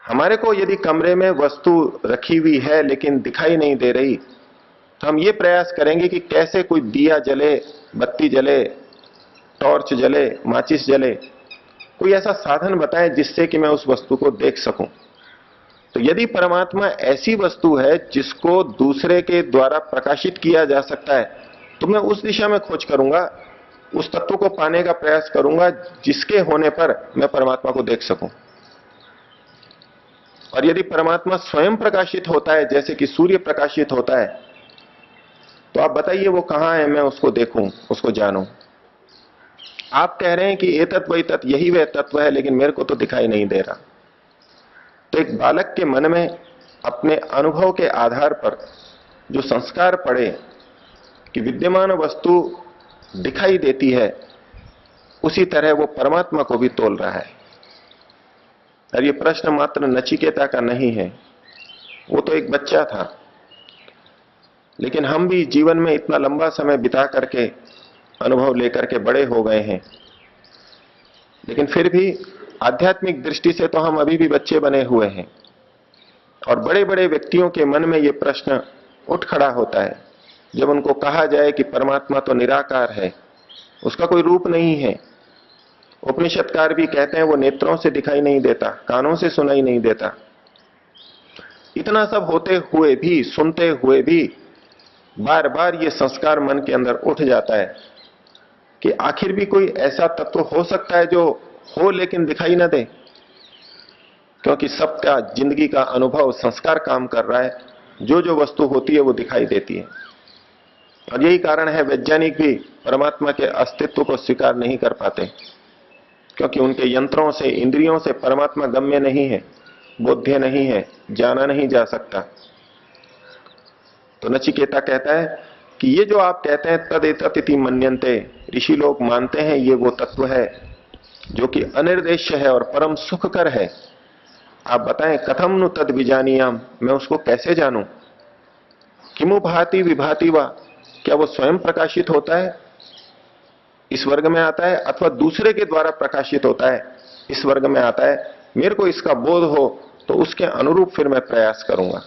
हमारे को यदि कमरे में वस्तु रखी हुई है लेकिन दिखाई नहीं दे रही, तो हम ये प्रयास करेंगे कि कैसे कोई दिया जले, बत्ती जले, टॉर्च जले, माचिस जले, कोई ऐसा साधन बताएं जिससे कि मैं उस वस्तु को देख सकूं। तो यदि परमात्मा ऐसी वस्तु है जिसको दूसरे के द्वारा प्रकाशित किया जा सकता है, तो मैं उस दिशा में खोज करूंगा, उस तत्व को पाने का प्रयास करूंगा जिसके होने पर मैं परमात्मा को देख सकूं। और यदि परमात्मा स्वयं प्रकाशित होता है, जैसे कि सूर्य प्रकाशित होता है, तो आप बताइए वो कहां है, मैं उसको देखूं, उसको जानूं। आप कह रहे हैं कि ये तत्व वही तत्व, यही वह तत्व है, लेकिन मेरे को तो दिखाई नहीं दे रहा। तो एक बालक के मन में अपने अनुभव के आधार पर जो संस्कार पड़े कि विद्यमान वस्तु दिखाई देती है, उसी तरह वो परमात्मा को भी तोल रहा है। और ये प्रश्न मात्र नचिकेता का नहीं है, वो तो एक बच्चा था, लेकिन हम भी जीवन में इतना लंबा समय बिता करके अनुभव लेकर के बड़े हो गए हैं, लेकिन फिर भी आध्यात्मिक दृष्टि से तो हम अभी भी बच्चे बने हुए हैं। और बड़े बड़े व्यक्तियों के मन में यह प्रश्न उठ खड़ा होता है जब उनको कहा जाए कि परमात्मा तो निराकार है, उसका कोई रूप नहीं है। उपनिषदकार भी कहते हैं वो नेत्रों से दिखाई नहीं देता, कानों से सुनाई नहीं देता। इतना सब होते हुए भी, सुनते हुए भी बार बार ये संस्कार मन के अंदर उठ जाता है कि आखिर भी कोई ऐसा तत्व हो सकता है जो हो लेकिन दिखाई ना दे, क्योंकि सबका जिंदगी का अनुभव संस्कार काम कर रहा है। जो जो वस्तु होती है वो दिखाई देती है। और यही कारण है वैज्ञानिक भी परमात्मा के अस्तित्व को स्वीकार नहीं कर पाते, क्योंकि उनके यंत्रों से, इंद्रियों से परमात्मा गम्य नहीं है, बोध्य नहीं है, जाना नहीं जा सकता। तो नचिकेता कहता है कि ये जो आप कहते हैं तदेततिति मन्यन्ते, ऋषि लोग मानते हैं ये वो तत्व है जो कि अनिर्देश्य है और परम सुखकर है। आप बताएं कथम नु तद विजानीयाम, मैं उसको कैसे जानूं। किमु भाति विभाति वा, क्या वो स्वयं प्रकाशित होता है, इस वर्ग में आता है, अथवा दूसरे के द्वारा प्रकाशित होता है, इस वर्ग में आता है। मेरे को इसका बोध हो तो उसके अनुरूप फिर मैं प्रयास करूंगा।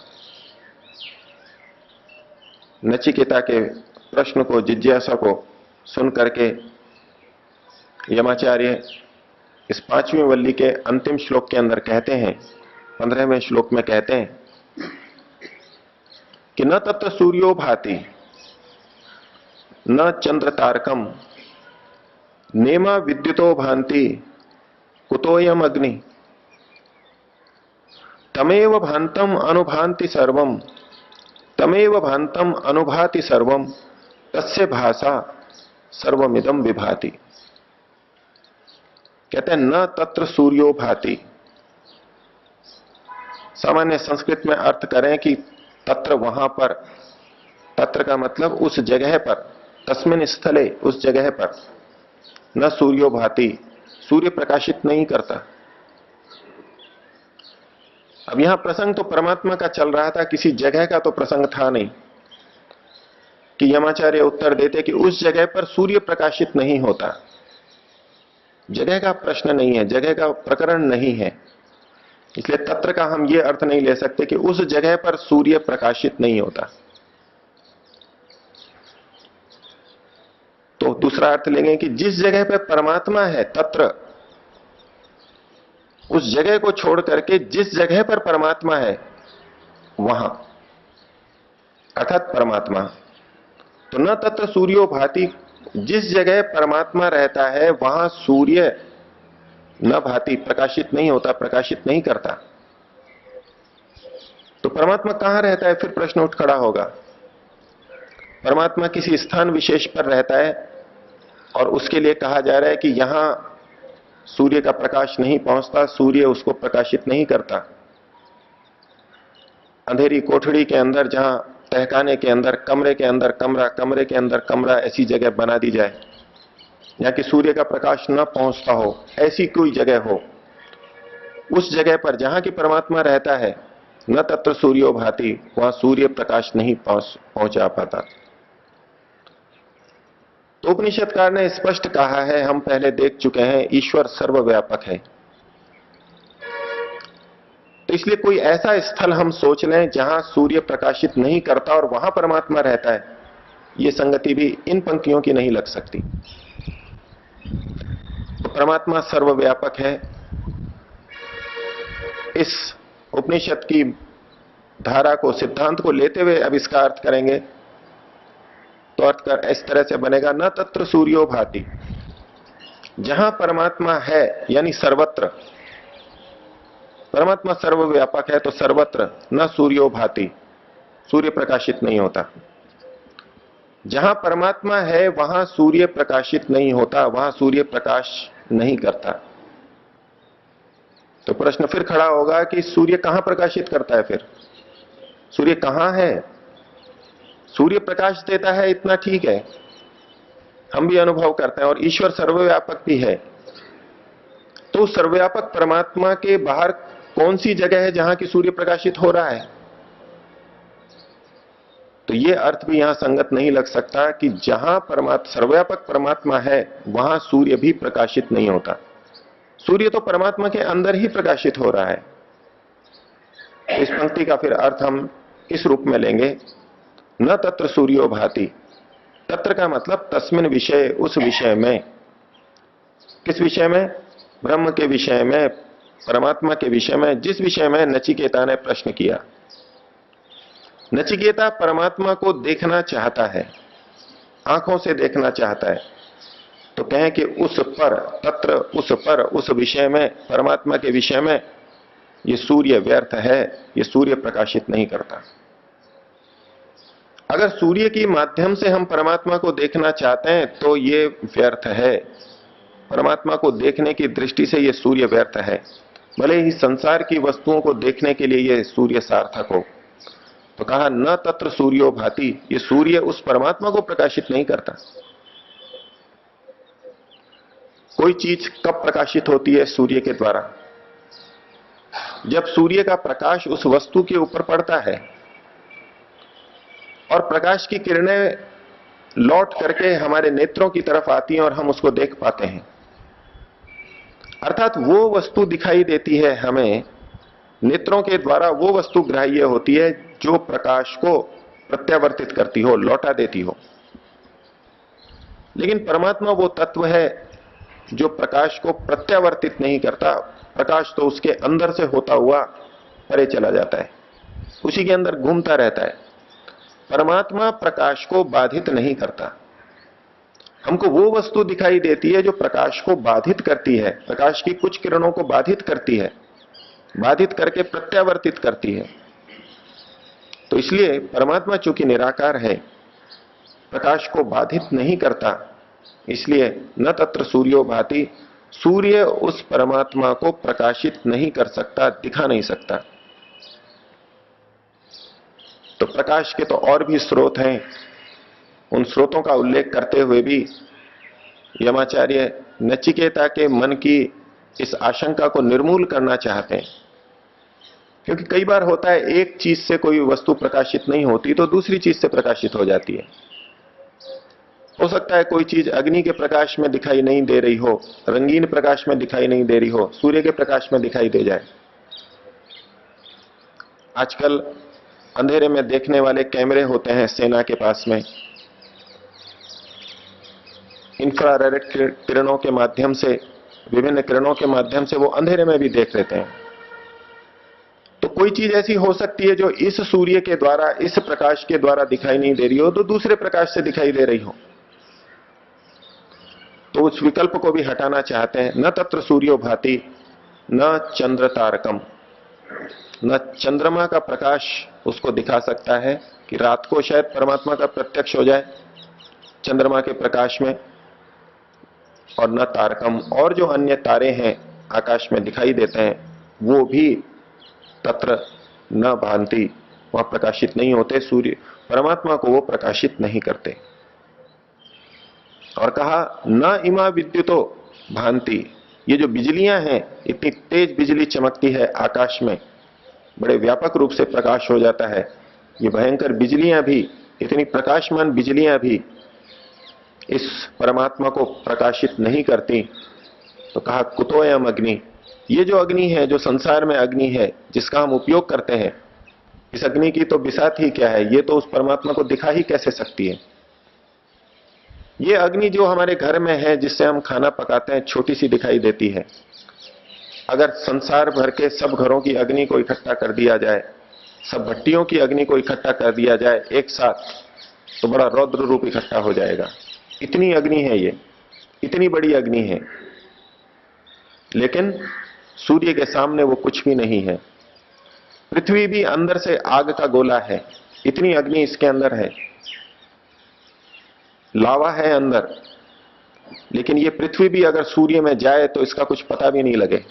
नचिकेता के प्रश्न को, जिज्ञासा को सुन करके यमाचार्य इस 5वीं वल्ली के अंतिम श्लोक के अंदर कहते हैं, 15वें श्लोक में कहते हैं कि न तत्र सूर्यो भाति न चंद्र तारकम नेमा विद्युतो भांति कुतोयम अग्नि तमेव भांतम अनुभांति सर्वम तमेव भांतम अनुभाति सर्वम तस्य भाषा सर्वमिदम विभाति। कहते हैं न तत्र सूर्यो भाति। सामान्य संस्कृत में अर्थ करें कि तत्र वहां पर, तत्र का मतलब उस जगह पर, तस्मिन स्थले, उस जगह पर, न सूर्यो भाति, सूर्य प्रकाशित नहीं करता। अब यहां प्रसंग तो परमात्मा का चल रहा था, किसी जगह का तो प्रसंग था नहीं कि यमाचार्य उत्तर देते कि उस जगह पर सूर्य प्रकाशित नहीं होता। जगह का प्रश्न नहीं है, जगह का प्रकरण नहीं है, इसलिए तत्र का हम ये अर्थ नहीं ले सकते कि उस जगह पर सूर्य प्रकाशित नहीं होता। तो दूसरा अर्थ लेंगे कि जिस जगह पर परमात्मा है, तत्र, उस जगह को छोड़ करके जिस जगह पर परमात्मा है वहां, अर्थात परमात्मा। तो न तत्र सूर्यो भाति, जिस जगह परमात्मा रहता है वहां सूर्य न भाति, प्रकाशित नहीं होता, प्रकाशित नहीं करता। तो परमात्मा कहां रहता है, फिर प्रश्न उठ खड़ा होगा। परमात्मा किसी स्थान विशेष पर रहता है और उसके लिए कहा जा रहा है कि यहां सूर्य का प्रकाश नहीं पहुंचता, सूर्य उसको प्रकाशित नहीं करता। अंधेरी कोठड़ी के अंदर, जहां तहखाने के अंदर, कमरे के अंदर कमरा, कमरे के अंदर कमरा, ऐसी जगह बना दी जाए जहां कि सूर्य का प्रकाश न पहुंचता हो, ऐसी कोई जगह हो, उस जगह पर जहां की परमात्मा रहता है, न तत्र सूर्यो भाति, वहां सूर्य प्रकाश नहीं पहुंचा पाता। तो उपनिषदकार ने स्पष्ट कहा है, हम पहले देख चुके हैं, ईश्वर सर्वव्यापक है। तो इसलिए कोई ऐसा स्थल हम सोच लें जहां सूर्य प्रकाशित नहीं करता और वहां परमात्मा रहता है, ये संगति भी इन पंक्तियों की नहीं लग सकती। तो परमात्मा सर्वव्यापक है, इस उपनिषद की धारा को, सिद्धांत को लेते हुए अब इसका अर्थ करेंगे तो अर्थ कर इस तरह से बनेगा, न तत्र सूर्यो भाति। जहां परमात्मा है यानी सर्वत्र, परमात्मा सर्वव्यापक है तो सर्वत्र न सूर्यो भाति, सूर्य प्रकाशित नहीं होता। जहां परमात्मा है वहां सूर्य प्रकाशित नहीं होता, वहां सूर्य प्रकाश नहीं करता। तो प्रश्न फिर खड़ा होगा कि सूर्य कहां प्रकाशित करता है? फिर सूर्य कहां है? सूर्य प्रकाश देता है इतना ठीक है, हम भी अनुभव करते हैं, और ईश्वर सर्वव्यापक भी है। तो सर्वव्यापक परमात्मा के बाहर कौन सी जगह है जहां की सूर्य प्रकाशित हो रहा है? तो यह अर्थ भी यहां संगत नहीं लग सकता कि जहां सर्वव्यापक परमात्मा है वहां सूर्य भी प्रकाशित नहीं होता। सूर्य तो परमात्मा के अंदर ही प्रकाशित हो रहा है। इस पंक्ति का फिर अर्थ हम इस रूप में लेंगे, न तत्र सूर्यो भाति। तत्र का मतलब तस्मिन विषय, उस विषय में। किस विषय में? ब्रह्म के विषय में, परमात्मा के विषय में, जिस विषय में नचिकेता ने प्रश्न किया। नचिकेता परमात्मा को देखना चाहता है, आंखों से देखना चाहता है। तो कहें कि उस पर, तत्र उस पर, उस विषय में, परमात्मा के विषय में ये सूर्य व्यर्थ है, ये सूर्य प्रकाशित नहीं करता। अगर सूर्य के माध्यम से हम परमात्मा को देखना चाहते हैं तो ये व्यर्थ है, परमात्मा को देखने की दृष्टि से ये सूर्य व्यर्थ है। भले ही संसार की वस्तुओं को देखने के लिए ये सूर्य सार्थक हो। तो कहा न तत्र सूर्यो भाति, ये सूर्य उस परमात्मा को प्रकाशित नहीं करता। कोई चीज कब प्रकाशित होती है? सूर्य के द्वारा। जब सूर्य का प्रकाश उस वस्तु के ऊपर पड़ता है और प्रकाश की किरणें लौट करके हमारे नेत्रों की तरफ आती हैं और हम उसको देख पाते हैं, अर्थात वो वस्तु दिखाई देती है हमें, नेत्रों के द्वारा वो वस्तु ग्राह्य होती है जो प्रकाश को प्रत्यावर्तित करती हो, लौटा देती हो। लेकिन परमात्मा वो तत्व है जो प्रकाश को प्रत्यावर्तित नहीं करता। प्रकाश तो उसके अंदर से होता हुआ परे चला जाता है, उसी के अंदर घूमता रहता है। परमात्मा प्रकाश को बाधित नहीं करता। हमको वो वस्तु दिखाई देती है जो प्रकाश को बाधित करती है, प्रकाश की कुछ किरणों को बाधित करती है, बाधित करके प्रत्यावर्तित करती है। तो इसलिए परमात्मा चूंकि निराकार है, प्रकाश को बाधित नहीं करता, इसलिए न तत्र सूर्यो भाति, सूर्य उस परमात्मा को प्रकाशित नहीं कर सकता, दिखा नहीं सकता। तो प्रकाश के तो और भी स्रोत हैं, उन स्रोतों का उल्लेख करते हुए भी यमाचार्य नचिकेता के मन की इस आशंका को निर्मूल करना चाहते हैं। क्योंकि कई बार होता है एक चीज से कोई वस्तु प्रकाशित नहीं होती तो दूसरी चीज से प्रकाशित हो जाती है। हो सकता है कोई चीज अग्नि के प्रकाश में दिखाई नहीं दे रही हो, रंगीन प्रकाश में दिखाई नहीं दे रही हो, सूर्य के प्रकाश में दिखाई दे जाए। आजकल अंधेरे में देखने वाले कैमरे होते हैं सेना के पास में, इंफ्रारेड किरणों के माध्यम से, विभिन्न किरणों के माध्यम से वो अंधेरे में भी देख लेते हैं। तो कोई चीज ऐसी हो सकती है जो इस सूर्य के द्वारा, इस प्रकाश के द्वारा दिखाई नहीं दे रही हो, तो दूसरे प्रकाश से दिखाई दे रही हो। तो उस विकल्प को भी हटाना चाहते हैं। न तत्र सूर्यो भाति न चंद्र तारकम, न चंद्रमा का प्रकाश उसको दिखा सकता है कि रात को शायद परमात्मा का प्रत्यक्ष हो जाए चंद्रमा के प्रकाश में, और न तारकम, और जो अन्य तारे हैं आकाश में दिखाई देते हैं वो भी तत्र न भांति, वहां प्रकाशित नहीं होते। सूर्य परमात्मा को वो प्रकाशित नहीं करते। और कहा न इमा विद्युतो भांति, ये जो बिजलियां हैं, इतनी तेज बिजली चमकती है आकाश में, बड़े व्यापक रूप से प्रकाश हो जाता है, ये भयंकर बिजलियां भी, इतनी प्रकाशमान बिजलियां भी इस परमात्मा को प्रकाशित नहीं करती। तो कहा कुतोयम अग्नि, ये जो अग्नि है, जो संसार में अग्नि है जिसका हम उपयोग करते हैं, इस अग्नि की तो बिसात ही क्या है, ये तो उस परमात्मा को दिखा ही कैसे सकती है। ये अग्नि जो हमारे घर में है, जिससे हम खाना पकाते हैं, छोटी सी दिखाई देती है। अगर संसार भर के सब घरों की अग्नि को इकट्ठा कर दिया जाए, सब भट्टियों की अग्नि को इकट्ठा कर दिया जाए एक साथ, तो बड़ा रौद्र रूप इकट्ठा हो जाएगा। इतनी अग्नि है ये, इतनी बड़ी अग्नि है, लेकिन सूर्य के सामने वो कुछ भी नहीं है। पृथ्वी भी अंदर से आग का गोला है, इतनी अग्नि इसके अंदर है, लावा है अंदर, लेकिन ये पृथ्वी भी अगर सूर्य में जाए तो इसका कुछ पता भी नहीं लगे,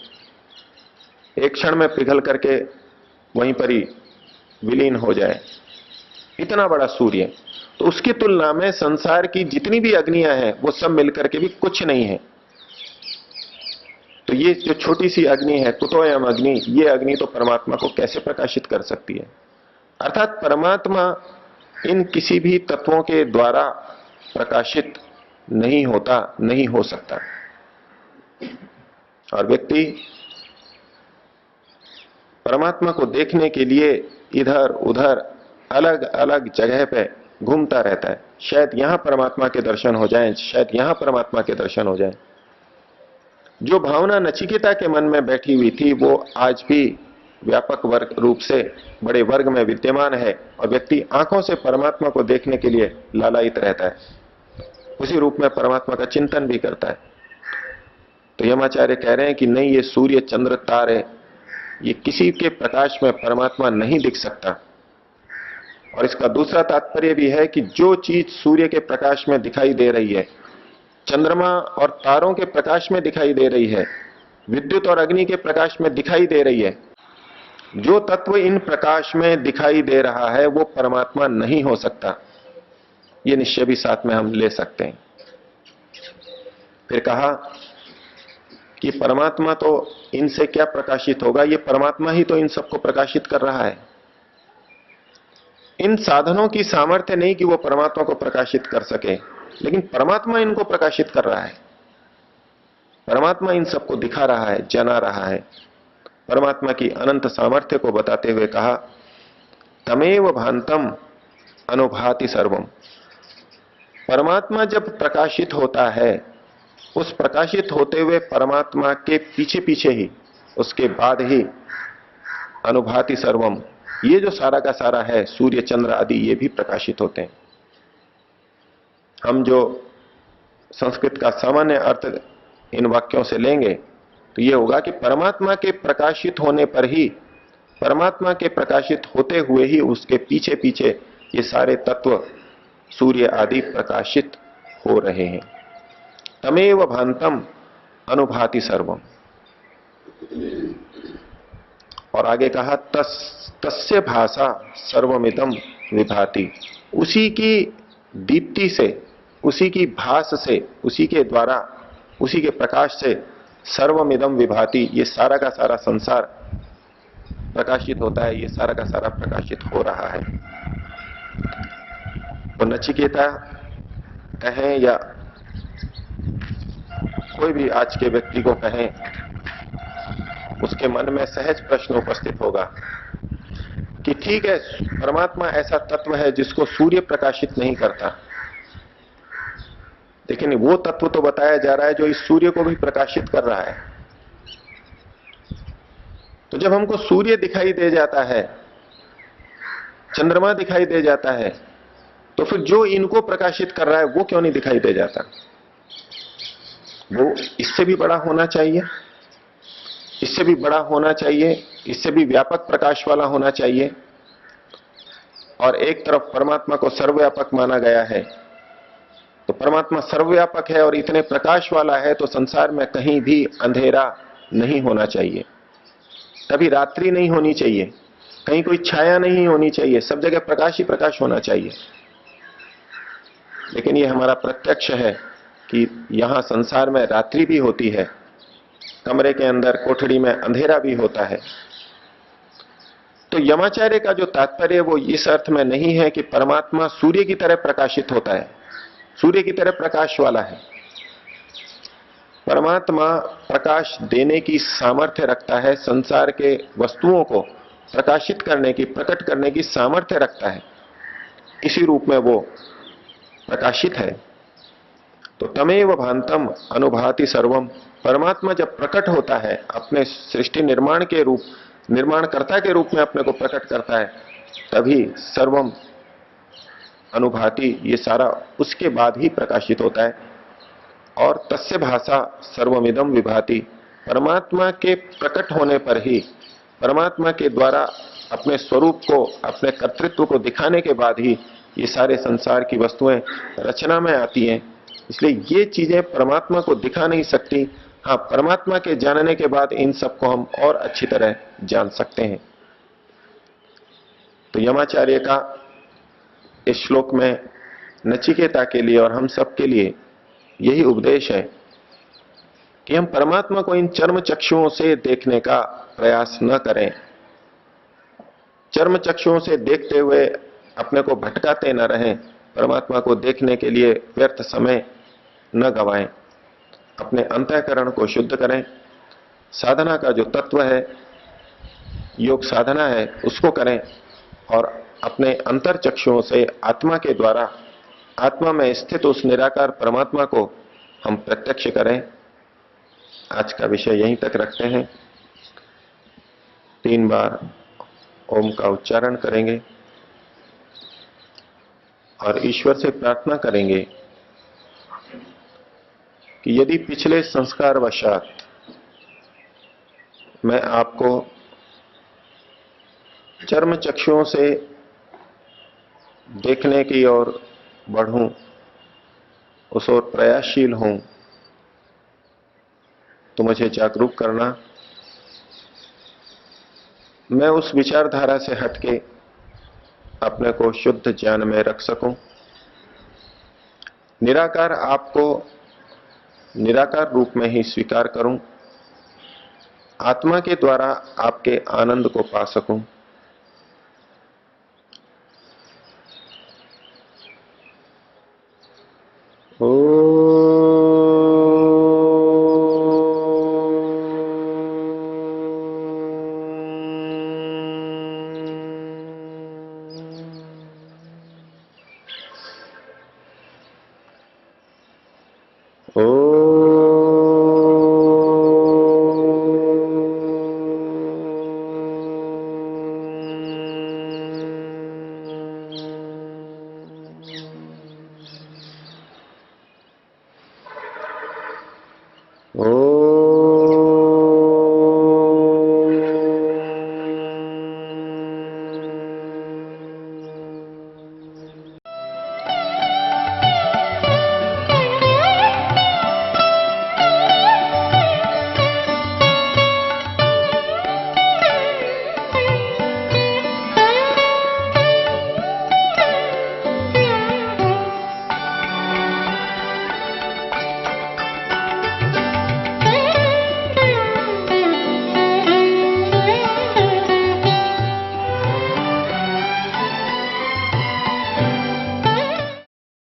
एक क्षण में पिघल करके वहीं पर ही विलीन हो जाए। इतना बड़ा सूर्य, तो उसकी तुलना में संसार की जितनी भी अग्नियां हैं वो सब मिलकर के भी कुछ नहीं है। तो ये जो छोटी सी अग्नि है, कुतोयम अग्नि, ये अग्नि तो परमात्मा को कैसे प्रकाशित कर सकती है। अर्थात परमात्मा इन किसी भी तत्वों के द्वारा प्रकाशित नहीं होता, नहीं हो सकता। और व्यक्ति परमात्मा को देखने के लिए इधर उधर अलग अलग जगह पे घूमता रहता है। शायद यहां परमात्मा के दर्शन हो जाएं, शायद यहां परमात्मा के दर्शन हो जाएं। जो भावना नचिकेता के मन में बैठी हुई थी वो आज भी व्यापक वर्ग रूप से बड़े वर्ग में विद्यमान है, और व्यक्ति आंखों से परमात्मा को देखने के लिए लालायित रहता है, उसी रूप में परमात्मा का चिंतन भी करता है। तो यमाचार्य कह रहे हैं कि नहीं, ये सूर्य चंद्र तारे, ये किसी के प्रकाश में परमात्मा नहीं दिख सकता। और इसका दूसरा तात्पर्य भी है कि जो चीज सूर्य के प्रकाश में दिखाई दे रही है, चंद्रमा और तारों के प्रकाश में दिखाई दे रही है, विद्युत और अग्नि के प्रकाश में दिखाई दे रही है, जो तत्व इन प्रकाश में दिखाई दे रहा है वो परमात्मा नहीं हो सकता। ये निश्चय भी साथ में हम ले सकते हैं। फिर कहा कि परमात्मा तो इनसे क्या प्रकाशित होगा, ये परमात्मा ही तो इन सबको प्रकाशित कर रहा है। इन साधनों की सामर्थ्य नहीं कि वो परमात्मा को प्रकाशित कर सके, लेकिन परमात्मा इनको प्रकाशित कर रहा है। परमात्मा इन सबको दिखा रहा है, जना रहा है। परमात्मा की अनंत सामर्थ्य को बताते हुए कहा, तमेव भांतम अनुभाति सर्वम। परमात्मा जब प्रकाशित होता है, उस प्रकाशित होते हुए परमात्मा के पीछे पीछे ही, उसके बाद ही अनुभाति सर्वम, ये जो सारा का सारा है, सूर्य चंद्र आदि, ये भी प्रकाशित होते हैं। हम जो संस्कृत का सामान्य अर्थ इन वाक्यों से लेंगे तो ये होगा कि परमात्मा के प्रकाशित होने पर ही, परमात्मा के प्रकाशित होते हुए ही उसके पीछे पीछे ये सारे तत्व सूर्य आदि प्रकाशित हो रहे हैं। तमेव भांतम अनुभाति सर्वम। और आगे कहा, तस्य भाषा सर्वमिदं विभाति। उसी की दीप्ति से, उसी की भास से, उसी के द्वारा, उसी के प्रकाश से सर्वमिदं विभाति, ये सारा का सारा संसार प्रकाशित होता है, ये सारा का सारा प्रकाशित हो रहा है। तो नचिकेता कहें या कोई भी आज के व्यक्ति को कहें, उसके मन में सहज प्रश्न उपस्थित होगा कि ठीक है, परमात्मा ऐसा तत्व है जिसको सूर्य प्रकाशित नहीं करता, लेकिन वो तत्व तो बताया जा रहा है जो इस सूर्य को भी प्रकाशित कर रहा है। तो जब हमको सूर्य दिखाई दे जाता है, चंद्रमा दिखाई दे जाता है, तो फिर जो इनको प्रकाशित कर रहा है वो क्यों नहीं दिखाई दे जाता? वो इससे भी बड़ा होना चाहिए, इससे भी बड़ा होना चाहिए, इससे भी व्यापक प्रकाश वाला होना चाहिए। और एक तरफ परमात्मा को सर्वव्यापक माना गया है, तो परमात्मा सर्वव्यापक है और इतने प्रकाश वाला है, तो संसार में कहीं भी अंधेरा नहीं होना चाहिए, कभी रात्रि नहीं होनी चाहिए, कहीं कोई छाया नहीं होनी चाहिए, सब जगह प्रकाश ही प्रकाश होना चाहिए। लेकिन ये हमारा प्रत्यक्ष है कि यहां संसार में रात्रि भी होती है, कमरे के अंदर कोठड़ी में अंधेरा भी होता है। तो यमाचार्य का जो तात्पर्य वो इस अर्थ में नहीं है कि परमात्मा सूर्य की तरह प्रकाशित होता है, सूर्य की तरह प्रकाश वाला है। परमात्मा प्रकाश देने की सामर्थ्य रखता है, संसार के वस्तुओं को प्रकाशित करने की, प्रकट करने की सामर्थ्य रखता है, इसी रूप में वो प्रकाशित है। तो तमेव भांतम अनुभाति सर्वम, परमात्मा जब प्रकट होता है, अपने सृष्टि निर्माण के रूप, निर्माणकर्ता के रूप में अपने को प्रकट करता है, तभी सर्वम अनुभाति, ये सारा उसके बाद ही प्रकाशित होता है। और तस्य भाषा सर्वमिदम विभाति, परमात्मा के प्रकट होने पर ही, परमात्मा के द्वारा अपने स्वरूप को, अपने कर्तृत्व को दिखाने के बाद ही ये सारे संसार की वस्तुएं रचना में आती हैं। इसलिए ये चीजें परमात्मा को दिखा नहीं सकती। हाँ, परमात्मा के जानने के बाद इन सबको हम और अच्छी तरह जान सकते हैं। तो यमाचार्य का इस श्लोक में नचिकेता के लिए और हम सब के लिए यही उपदेश है कि हम परमात्मा को इन चर्म चक्षुओं से देखने का प्रयास न करें। चर्म चक्षुओं से देखते हुए अपने को भटकाते न रहें, परमात्मा को देखने के लिए व्यर्थ समय न गवाएं। अपने अंतःकरण को शुद्ध करें, साधना का जो तत्व है, योग साधना है, उसको करें और अपने अंतर चक्षुओं से आत्मा के द्वारा, आत्मा में स्थित उस निराकार परमात्मा को हम प्रत्यक्ष करें। आज का विषय यहीं तक रखते हैं। 3 बार ओम का उच्चारण करेंगे और ईश्वर से प्रार्थना करेंगे कि यदि पिछले संस्कार वशात मैं आपको चर्म चक्षुओं से देखने की ओर बढ़ूं, उस ओर प्रयासशील हूं, तो मुझे जागरूक करना। मैं उस विचारधारा से हटके अपने को शुद्ध ज्ञान में रख सकूं। निराकार आपको निराकार रूप में ही स्वीकार करूं, आत्मा के द्वारा आपके आनंद को पा सकूं।